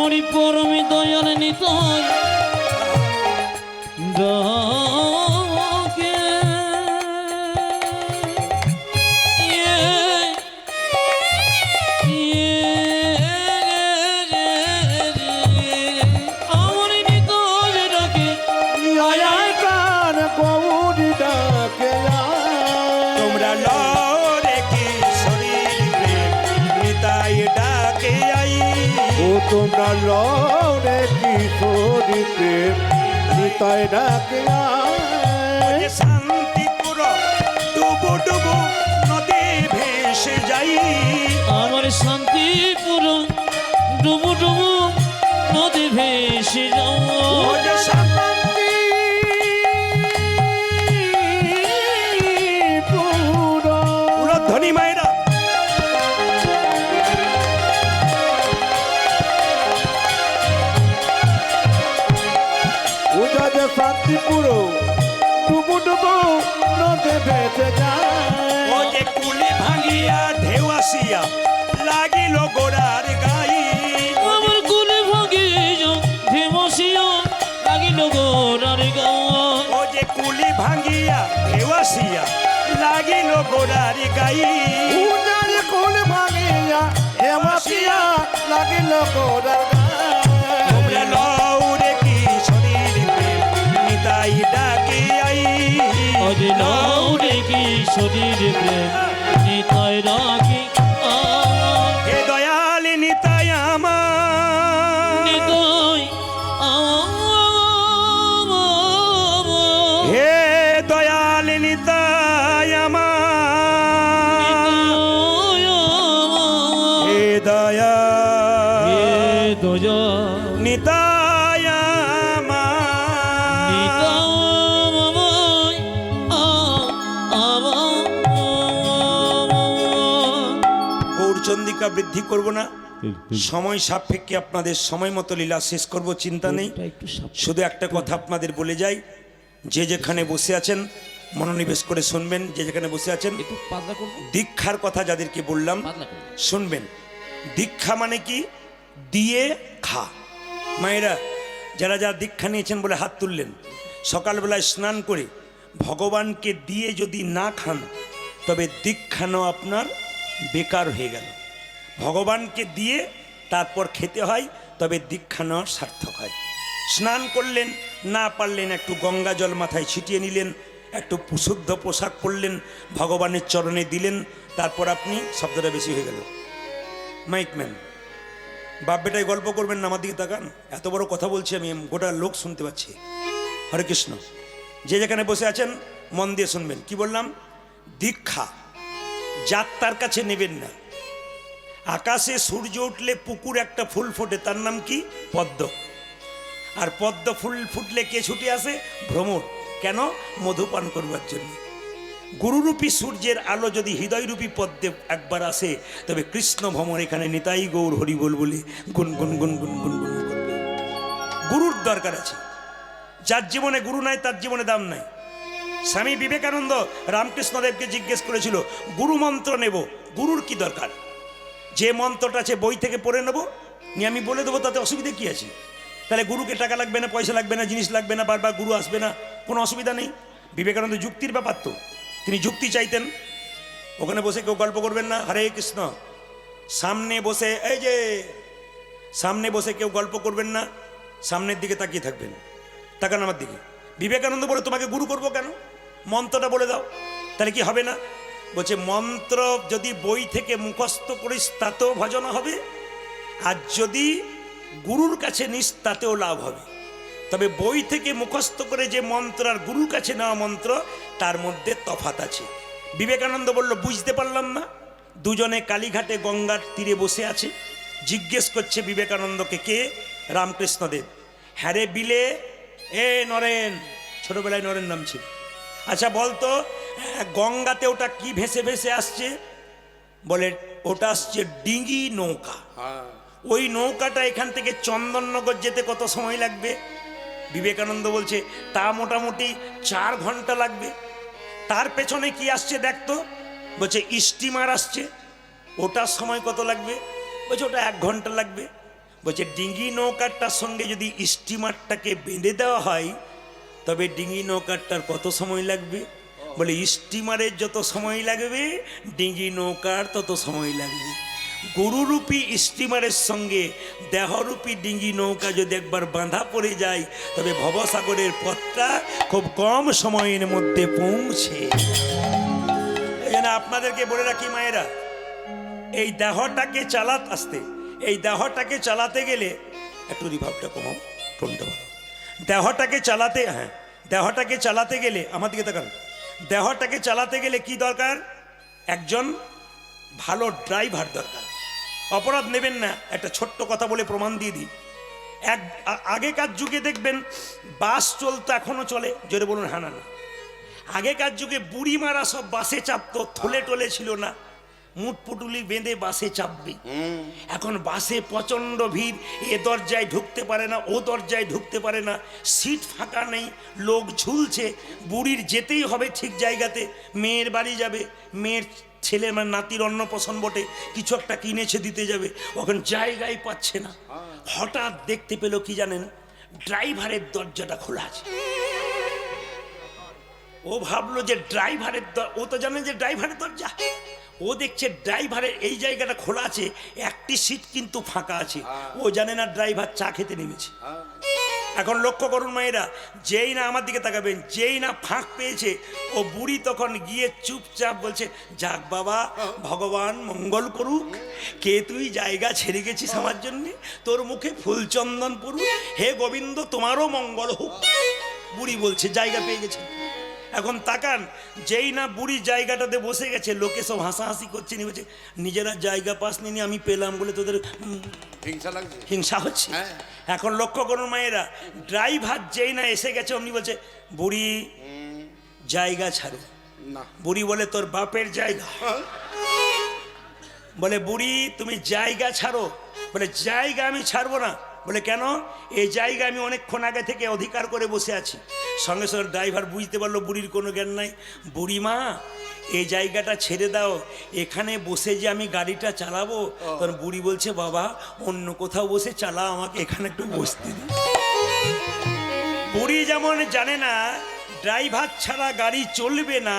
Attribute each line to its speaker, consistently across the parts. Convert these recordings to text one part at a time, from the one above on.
Speaker 1: আমারই পরমে দয়াল নিতাই ডাকে আমারই নিতাই ডাকে
Speaker 2: আয় কান গৌরী ডাকে
Speaker 3: তোমরা লরে কি শরীর প্রেম নিতাই ডাকে আই
Speaker 2: ও তোমরা লড়ে কিশোরী প্রেম নিতাই ডাকে
Speaker 3: ওরে শান্তিপুর ডুবু ডুবু নদী ভেসে যাই
Speaker 1: আমার শান্তিপুর ডুবু ডুবু নদী ভেসে যাও
Speaker 3: ওরে ধনী মায়েরা
Speaker 2: শান্তিপুর ডুবু ডুবু নদে ভেসে যায়
Speaker 3: ও যে কুলি ভাঙিয়া ঢেউ আসিয়া লাগিল গোড়ার গাই
Speaker 1: আমার কুলে ভাগে যাও ভেমসিয়া লাগিল গোরার গাওয়া
Speaker 3: ও যে কুলি ভাঙিয়া ঢেউ আসিয়া লাগিল গোড়ার গাই
Speaker 2: উজার কোল ভাঙিয়া হেমাসিয়া লাগিল গোড়ার
Speaker 3: তোমরা লৌরে কি শরীর প্রেম নিতাই ডাকে আই
Speaker 1: আজ লাউরে কি শরীর প্রেম নিতাই রাখি
Speaker 3: হে দয়াল নিতাই আমার
Speaker 1: নিতাই
Speaker 3: হে দয়াল নিতাই আমার হে দয়া
Speaker 1: দয়া
Speaker 3: নিতাই আমার গৌরচন্দ্রিকা বৃদ্ধি করব না, সময় সাপেক্ষে আপনাদের সময় মতো লীলা শেষ করব, চিন্তা নেই। শুধু একটা কথা আপনাদের বলে যাই, যে যেখানে বসে আছেন মনোনিবেশ করে শুনবেন। যে যেখানে বসে আছেন দীক্ষার কথা যাদেরকে বললাম শুনবেন। দীক্ষা মানে কি? দিয়ে খা। মায়েরা যারা যারা দীক্ষা নিয়েছেন বলে হাত তুললেন, সকালবেলায় স্নান করে ভগবানকে দিয়ে যদি না খান তবে দীক্ষা নেওয়া আপনার বেকার হয়ে গেল। ভগবানকে দিয়ে তারপর খেতে হয়, তবে দীক্ষা নেওয়া সার্থক হয়। স্নান করলেন, না পারলেন একটু গঙ্গা জল মাথায় ছিটিয়ে নিলেন, একটু শুদ্ধ পোশাক পরলেন, ভগবানের চরণে দিলেন, তারপর আপনি, শব্দটা বেশি হয়ে গেল মাইকম্যান, বাপ বেটায় গল্প করবেন না, আমার দিকে তাকান, এত বড় কথা বলছি আমি, গোটা লোক শুনতে পাচ্ছি। হরে কৃষ্ণ। যে যেখানে বসে আছেন মন দিয়ে শুনবেন। কি বললাম? দীক্ষা যাত্রার কাছে নেবেন না। আকাশে সূর্য উঠলে পুকুর একটা ফুল ফোটে, তার নাম কি? পদ্ম। আর পদ্ম ফুল ফুটলে কে ছুটে আসে? ভ্রমর। কেন? মধুপান করবার জন্য। গুরুরূপী সূর্যের আলো যদি হৃদয়রূপী পদ্মে একবার আসে, তবে কৃষ্ণ ভ্রমর এখানে নিতাই গৌর হরি বল বলে গুন গুন গুন গুন গুন গুন করবে। গুরুর দরকার আছে। যার জীবনে গুরু নাই তার জীবনে দাম নাই। স্বামী বিবেকানন্দ রামকৃষ্ণদেবকে জিজ্ঞেস করেছিল, গুরু মন্ত্র নেব, গুরুর কি দরকার? যে মন্ত্রটা আছে বই থেকে পড়ে নেবো, নিয়ে আমি বলে দেবো, তাতে অসুবিধা কি আছে? তাহলে গুরুকে টাকা লাগবে না, পয়সা লাগবে না, জিনিস লাগবে না, বারবার গুরু আসবে না, কোনো অসুবিধা নেই। বিবেকানন্দ যুক্তির ব্যাপার তো, তিনি যুক্তি চাইতেন। ওখানে বসে কেউ গল্প করবেন না, হরে কৃষ্ণ। সামনে বসে, এই যে সামনে বসে কেউ গল্প করবেন না, সামনের দিকে তাকিয়ে থাকবেন। তাকান আমার দিকে। বিবেকানন্দ বলে, তোমাকে গুরু করবো কেন? মন্ত্রটা বলে দাও। তাহলে কি হবে না? বলছে, মন্ত্র যদি বই থেকে মুখস্থ করিস তাতেও ভজন হবে, আর যদি গুরুর কাছে নিস তাতেও লাভ হবে। তবে বই থেকে মুখস্থ করে যে মন্ত্র আর গুরুর কাছে নেওয়া মন্ত্র, তার মধ্যে তফাৎ আছে। বিবেকানন্দ বলল, বুঝতে পারলাম না। দুজনে কালীঘাটে গঙ্গার তীরে বসে আছে, জিজ্ঞেস করছে বিবেকানন্দকে, কে? রামকৃষ্ণদেব। হ্যারে বিলে, এ নরেন, ছোটবেলায় নরেন নাম ছিল। আচ্ছা বলতো, গঙ্গাতে ওটা কি ভেসে ভেসে আসছে? বলে, ওটা আসছে ডিঙি নৌকা। ওই নৌকাটা এখান থেকে চন্দননগর যেতে কত সময় লাগবে? বিবেকানন্দ বলছে, তা মোটামুটি 4 ঘন্টা লাগবে। তার পেছনে কি আসছে দেখতো? বলছে, স্টিমার আসছে। ওটার সময় কত লাগবে? বলছে, ওটা 1 ঘন্টা লাগবে। বলছে ডিঙ্গি নৌকারটার সঙ্গে যদি স্টিমারটাকে বেঁধে দেওয়া হয় তবে ডিঙ্গি নৌকারটার কত সময় লাগবে? বলে স্টিমারের যত সময় লাগবে ডিঙ্গি নৌকার তত সময় লাগবে। গুরুরূপী স্টিমারের সঙ্গে দেহরূপী ডিঙ্গি নৌকা যদি একবার বাঁধা পড়ে যায় তবে ভবসাগরের পথটা খুব কম সময়ের মধ্যে পৌঁছে। এই জন্য আপনাদেরকে বলে রাখি মায়েরা, এই দেহটাকে এই দেহটাকে চালাতে গেলে একটু রিভাবটা কমাও, টোনটা ভালো। দেহটাকে চালাতে গেলে আমার দিকে তাকান। দেহটাকে চালাতে গেলে কি দরকার? একজন ভালো ড্রাইভার দরকার। অপরাধ নেবেন না, একটা ছোট্ট কথা বলে প্রমাণ দিয়ে দিই। আগেকার যুগে দেখবেন বাস চলতো, এখনো চলে, জোরে বলুন হ্যাঁ না। আগেকার যুগে বুড়িমারা সব বাসে চাপতো, থলে টোলে ছিল না, মুঠ পুটুলি বেঁধে বাসে চাপবে। এখন বাসে প্রচণ্ড ভিড়, এ দরজায় ঢুকতে পারে না, ও দরজায় ঢুকতে পারে না, সিট ফাঁকা নেই, লোক ঝুলছে। বুড়ির যেতেই হবে ঠিক জায়গাতে, মেয়ের বাড়ি যাবে, মেয়ের ছেলে মানে নাতির অন্নপ্রাশন বটে, কিছু একটা কিনেছে দিতে যাবে, ওখানে জায়গায় পাচ্ছে না। হঠাৎ দেখতে পেল কি জানেন, ড্রাইভারের দরজাটা খোলা আছে। ও ভাবলো যে ড্রাইভারের, ও তো জানে যে ড্রাইভারের দরজা, ও দেখছে ড্রাইভারের এই জায়গাটা খোলা আছে, একটি সিট কিন্তু ফাঁকা আছে। ও জানে না ড্রাইভার চা খেতে নেমেছে। এখন লক্ষ্য করুন মায়েরা, যেই না আমার দিকে তাকাবেন, যেই না ফাঁক পেয়েছে, ও বুড়ি তখন গিয়ে চুপচাপ বলছে, যাক বাবা, ভগবান মঙ্গল করুক, কে তুই জায়গা ছেড়ে গেছিস আমার জন্যে, তোর মুখে ফুলচন্দন পড়ুক, হে গোবিন্দ তোমারও মঙ্গল হোক। বুড়ি বলছে জায়গা পেয়ে গেছে। এখন তাকান, যেই না বুড়ি জায়গাটাতে বসে গেছে, লোকে সব হাসাহাসি করছে, নি বলছে নিজেরা জায়গা পাস নি, আমি পেলাম বলে তোদের হিংসা হচ্ছে। এখন লক্ষ্য করুন মায়েরা, ড্রাইভার যেই না এসে গেছে অমনি বলছে, বুড়ি জায়গা ছাড়ো। বুড়ি বলে তোর বাপের জায়গা। বলে বুড়ি তুমি জায়গা ছাড়ো। বলে জায়গা আমি ছাড়বো না। বলে কেন? এই জায়গা আমি অনেকক্ষণ আগে থেকে অধিকার করে বসে আছি। সঙ্গে সঙ্গে ড্রাইভার বুঝতে পারলো বুড়ির কোনো জ্ঞান নাই। বুড়ি মা, এই জায়গাটা ছেড়ে দাও, এখানে বসে যে আমি গাড়িটা চালাবো। তখন বুড়ি বলছে, বাবা অন্য কোথাও বসে চালাও, আমাকে এখানে একটু বসতে দিন। বুড়ি যেমন জানে না ড্রাইভার ছাড়া গাড়ি চলবে না,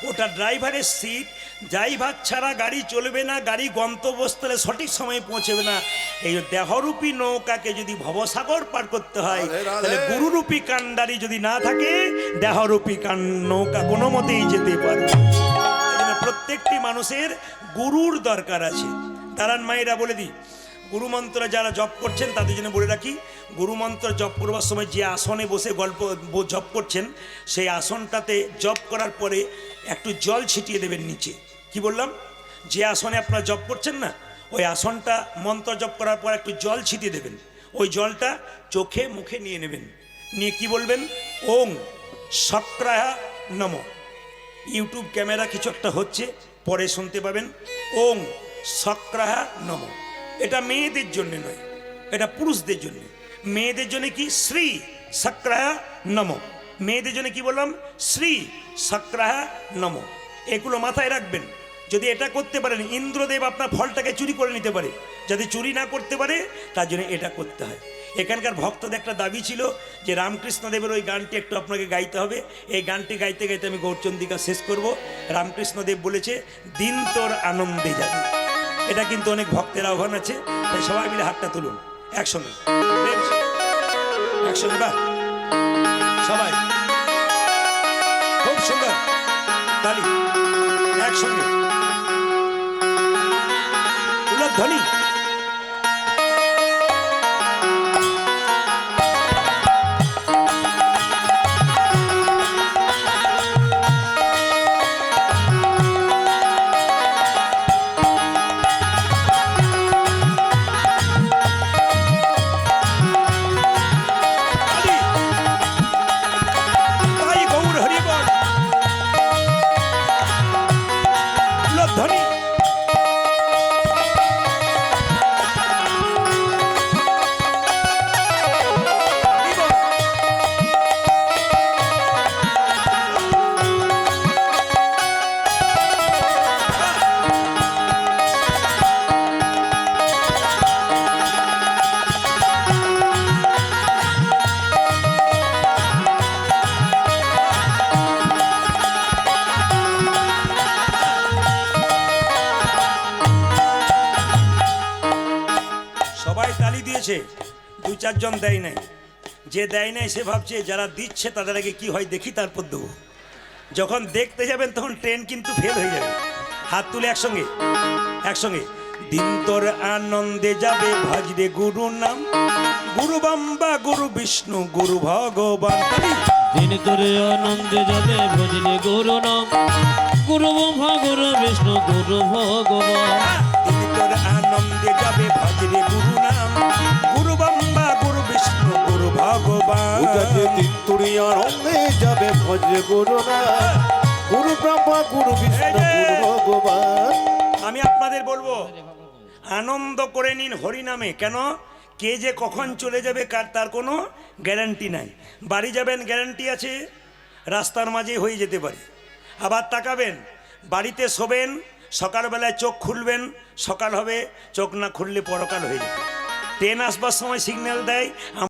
Speaker 3: ওটা ড্রাইভারের সিট, ড্রাইভার ছাড়া গাড়ি চলবে না, গাড়ি গন্তব্যস্থলে সঠিক সময়ে পৌঁছবে না। এই দেহরূপী নৌকাকে যদি ভবসাগর পার করতে হয়, তাহলে গুরুরূপী কাণ্ডারি যদি না থাকে, দেহরূপী নৌকা কোনো মতেই যেতে পারবে। প্রত্যেকটি মানুষের গুরুর দরকার আছে। দাঁড়ান মায়েরা বলে দিই, গুরুমন্ত্র যারা জপ করছেন তাদের জন্য বলে রাখি, গুরুমন্ত্র জপ করবার সময় যে আসনে বসে জপ করছেন, সেই আসনটাতে জপ করার পরে একটু জল ছিটিয়ে দেবেন নিচে। কি বললাম? যে আসনে আপনারা জপ করছেন না, ওই আসনটা মন্ত্র জপ করার পর একটু জল ছিটিয়ে দেবেন। ওই জলটা চোখে মুখে নিয়ে নেবেন, নিয়ে কি বলবেন? ওং সক্রায়া নমঃ। ইউটিউব ক্যামেরা কিছু একটা হচ্ছে, পরে শুনতে পাবেন। ওং সক্রায়া নমঃ। এটা মেয়েদের জন্য নয়, এটা পুরুষদের জন্য। মেয়েদের জন্য কি? শ্রী সক্রায়া নমঃ। মেয়েদের জন্য কি বললাম? শ্রী সক্রায়া নমঃ। এগুলো মাথায় রাখবেন। যদি এটা করতে পারেন, ইন্দ্রদেব আপনার ফলটাকে চুরি করে নিতে পারে। যদি চুরি না করতে পারে, তার জন্য এটা করতে হয়। এখানকার ভক্তদের একটা দাবি ছিল যে রামকৃষ্ণদেবের ওই গানটি একটু আপনাকে গাইতে হবে। এই গানটি গাইতে গাইতে আমি গৌরচন্দ্রিকা শেষ করব। রামকৃষ্ণদেব বলেছে, দিন তোর আনন্দে যাবে। এটা কিন্তু অনেক ভক্তের আহ্বান আছে, তাই সবাই মিলে হাতটা তুলুন একসঙ্গে, একসঙ্গে বা সবাই, খুব সুন্দর তালি, একসঙ্গে উলধ্বনি। সবাই তালি দিয়েছে, দু চারজন দেয় নাই। যে দেয় নাই সে ভাবছে যারা দিচ্ছে তাদের আগে কি হয় দেখি, তারপর দেবো। যখন দেখতে যাবেন তখন ট্রেন কিন্তু ফেল হয়ে যাবে। হাত তুলে একসঙ্গে একসঙ্গে। দিন তোর আনন্দে যাবে ভাজরে গুরু নাম, গুরু বাম্বা গুরু বিষ্ণু গুরু ভগবান।
Speaker 1: দিন তোরে আনন্দে যাবে ভজলে গুরু নাম, গুরু ব্রহ্মা গুরু বিষ্ণু গুরু ভগবান।
Speaker 3: দিন তোর আনন্দে যাবে ভাজরে গুরু নাম, গুরু বাম্বা গুরু বিষ্ণু গুরু ভগবান।
Speaker 2: উজাতে তিনতুরি আনন্দে যাবে ভজে গুরু না, গুরু ব্রহ্মা গুরু বিষ্ণু গুরু ভগবান।
Speaker 3: আমি আপনাদের বলবো আনন্দ করে নিন হরিনামে। কেন? কে যে কখন চলে যাবে তার কোনো গ্যারান্টি নাই। বাড়ি যাবেন গ্যারান্টি আছে, রাস্তার মাঝে হয়ে যেতে পারে। আবার তাকাবেন, বাড়িতে শোবেন, সকালবেলায় চোখ খুলবেন, সকাল হবে, চোখ না খুললে পরকাল হয়ে যাবে। ট্রেন আসবার সময় সিগন্যাল দেয়।